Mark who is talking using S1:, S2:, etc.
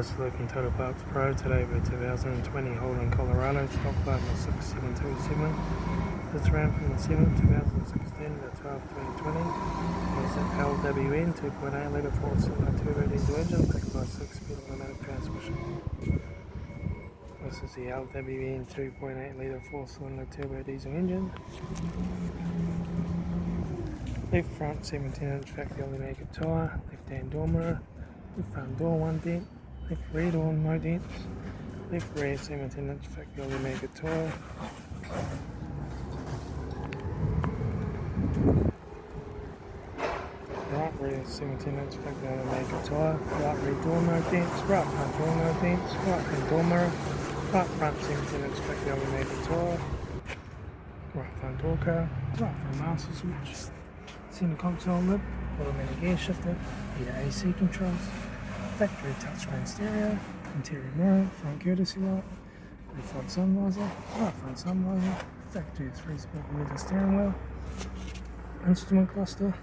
S1: Close look in Total Parts Pro today with 2020 Holden Colorado, stock plate was 6727. This ran from the 7th 2016 to the 12th 2020. There's an LWN 2.8 litre 4-cylinder turbo diesel engine backed by 6-speed automatic transmission. This is the LWN 2.8 litre 4-cylinder turbo diesel engine. Left front 17-inch factory automatic tyre, left hand door mirror, left front door 1 dent, left rear door no dents, left rear 17-inch factory automatic tyre, right rear 17-inch factory automatic tyre, right rear door no dents, right front door no dents, right hand door mirror, right front 17-inch factory automatic tyre, right front door car, right front master switch, center console lid, automatic gear shifter, heater AC controls, factory touchscreen stereo, interior mirror, front courtesy light, left front sun visor, right front sun visor, factory 3-spoke leather steering wheel, instrument cluster,